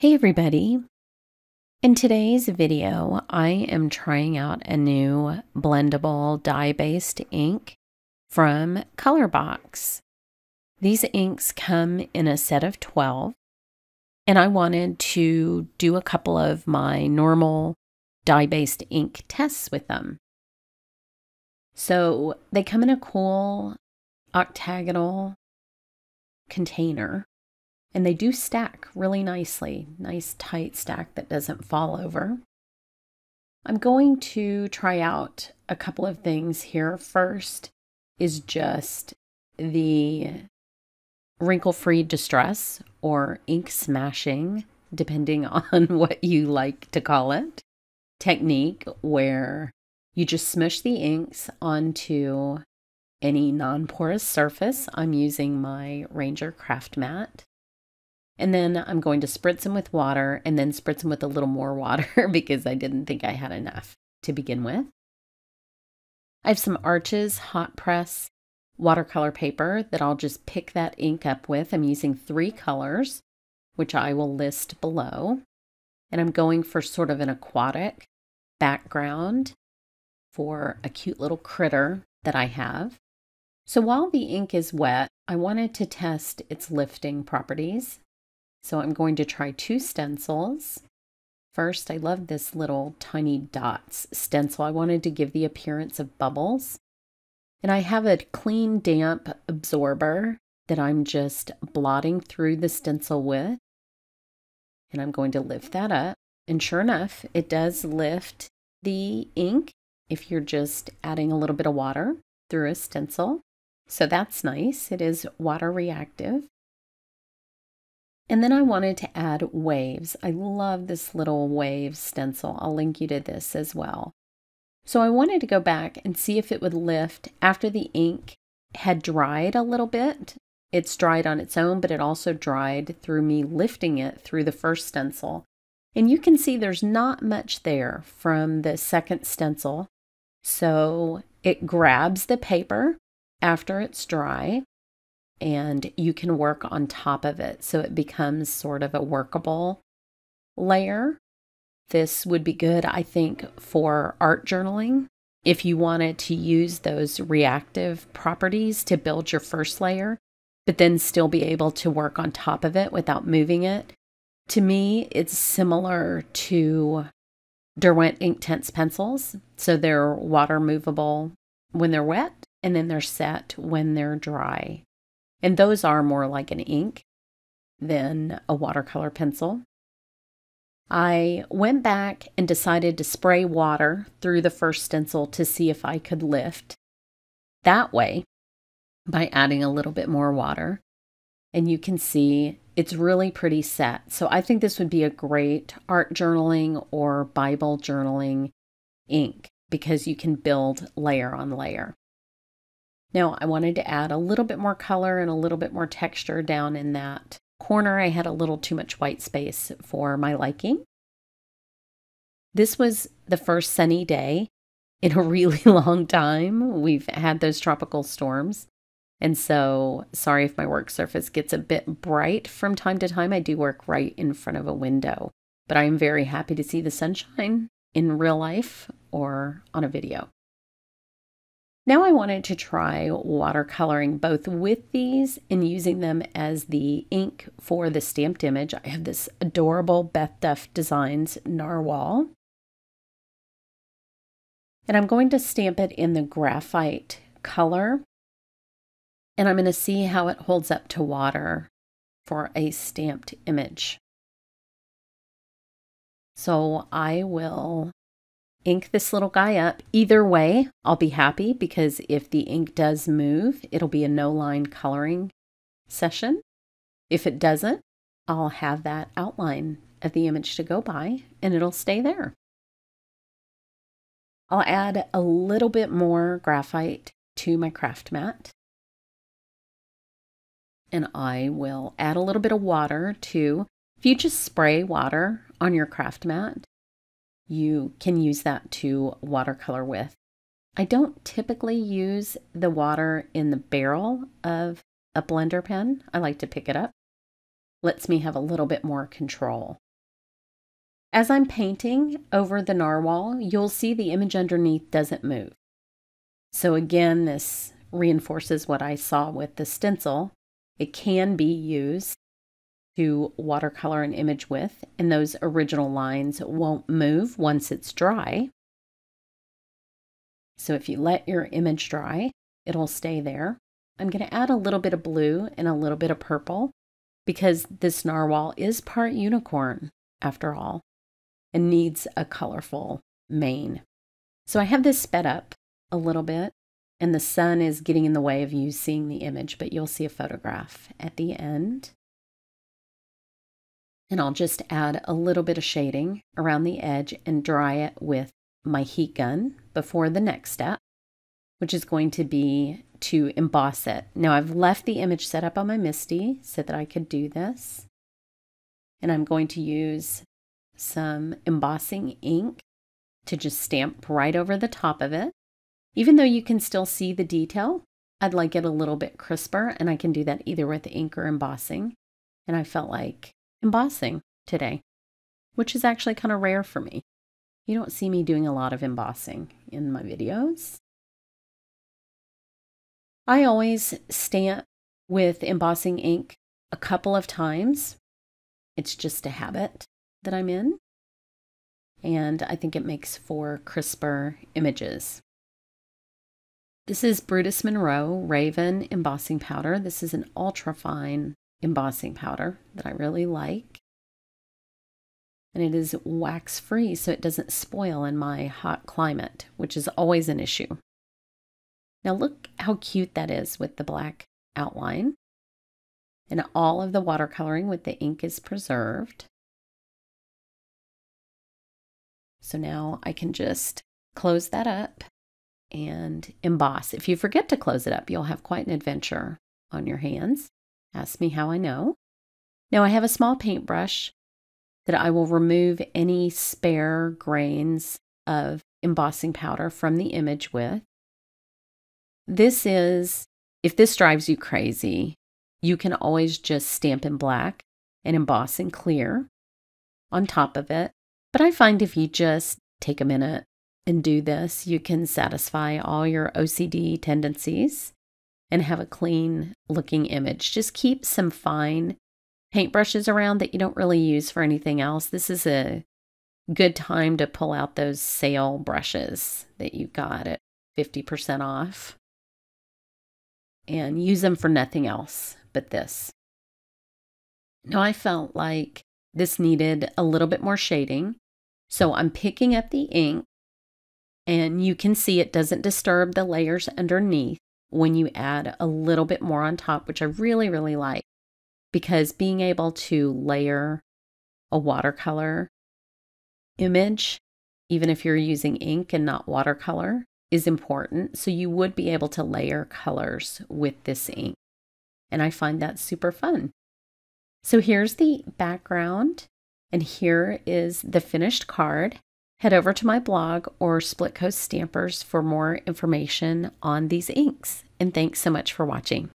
Hey everybody! In today's video, I am trying out a new blendable dye-based ink from Colorbox. These inks come in a set of 12, and I wanted to do a couple of my normal dye-based ink tests with them. So they come in a cool octagonal container. And they do stack really nicely. Nice tight stack that doesn't fall over. I'm going to try out a couple of things here. First is just the wrinkle-free distress or ink smashing, depending on what you like to call it, technique where you just smush the inks onto any non-porous surface. I'm using my Ranger Craft Mat. And then I'm going to spritz them with water and then spritz them with a little more water because I didn't think I had enough to begin with. I have some Arches hot press watercolor paper that I'll just pick that ink up with. I'm using 3 colors, which I will list below. And I'm going for sort of an aquatic background for a cute little critter that I have. So while the ink is wet, I wanted to test its lifting properties. So I'm going to try 2 stencils. First, I love this little tiny dots stencil. I wanted to give the appearance of bubbles. And I have a clean, damp absorber that I'm just blotting through the stencil with. And I'm going to lift that up. And sure enough, it does lift the ink if you're just adding a little bit of water through a stencil. So that's nice. It is water reactive. And then I wanted to add waves. I love this little wave stencil. I'll link you to this as well. So I wanted to go back and see if it would lift after the ink had dried a little bit. It's dried on its own, but it also dried through me lifting it through the first stencil. And you can see there's not much there from the second stencil. So it grabs the paper after it's dry, and you can work on top of it so it becomes sort of a workable layer. This would be good, I think, for art journaling. If you wanted to use those reactive properties to build your first layer, but then still be able to work on top of it without moving it. To me, it's similar to Derwent Inktense pencils. So they're water movable when they're wet, and then they're set when they're dry. And those are more like an ink than a watercolor pencil. I went back and decided to spray water through the first stencil to see if I could lift that way by adding a little bit more water. And you can see it's really pretty set. So I think this would be a great art journaling or Bible journaling ink because you can build layer on layer. Now, I wanted to add a little bit more color and a little bit more texture down in that corner. I had a little too much white space for my liking. This was the first sunny day in a really long time. We've had those tropical storms. And so, sorry if my work surface gets a bit bright from time to time. I do work right in front of a window. But I am very happy to see the sunshine in real life or on a video. Now I wanted to try watercoloring both with these and using them as the ink for the stamped image. I have this adorable Beth Duff Designs Narwhal. And I'm going to stamp it in the graphite color. And I'm going to see how it holds up to water for a stamped image. So I will ink this little guy up. Either way, I'll be happy because if the ink does move, it'll be a no-line coloring session. If it doesn't, I'll have that outline of the image to go by and it'll stay there. I'll add a little bit more graphite to my craft mat. And I will add a little bit of water too. If you just spray water on your craft mat, you can use that to watercolor with. I don't typically use the water in the barrel of a blender pen. I like to pick it up. Lets me have a little bit more control. As I'm painting over the narwhal, you'll see the image underneath doesn't move. So again, this reinforces what I saw with the stencil. It can be used to watercolor an image with, and those original lines won't move once it's dry. So if you let your image dry, it'll stay there. I'm going to add a little bit of blue and a little bit of purple because this narwhal is part unicorn after all and needs a colorful mane. So I have this sped up a little bit and the sun is getting in the way of you seeing the image, but you'll see a photograph at the end. And I'll just add a little bit of shading around the edge and dry it with my heat gun before the next step, which is going to be to emboss it. Now I've left the image set up on my MISTI so that I could do this. And I'm going to use some embossing ink to just stamp right over the top of it. Even though you can still see the detail, I'd like it a little bit crisper, and I can do that either with ink or embossing. And I felt like embossing today, which is actually kind of rare for me. You don't see me doing a lot of embossing in my videos. I always stamp with embossing ink a couple of times. It's just a habit that I'm in, and I think it makes for crisper images. This is Brutus Monroe Raven embossing powder. This is an ultra fine embossing powder that I really like. And it is wax free, so it doesn't spoil in my hot climate, which is always an issue. Now look how cute that is with the black outline. And all of the watercoloring with the ink is preserved. So now I can just close that up and emboss. If you forget to close it up, you'll have quite an adventure on your hands. Ask me how I know. Now I have a small paintbrush that I will remove any spare grains of embossing powder from the image with. This is, if this drives you crazy, you can always just stamp in black and emboss in clear on top of it. But I find if you just take a minute and do this, you can satisfy all your OCD tendencies and have a clean looking image. Just keep some fine paintbrushes around that you don't really use for anything else. This is a good time to pull out those sale brushes that you got at 50% off and use them for nothing else but this. Now I felt like this needed a little bit more shading, so I'm picking up the ink, and you can see it doesn't disturb the layers underneath when you add a little bit more on top, which I really, really like, because being able to layer a watercolor image, even if you're using ink and not watercolor, is important. So you would be able to layer colors with this ink, and I find that super fun. So here's the background, and here is the finished card. Head over to my blog or Split Coast Stampers for more information on these inks. And thanks so much for watching.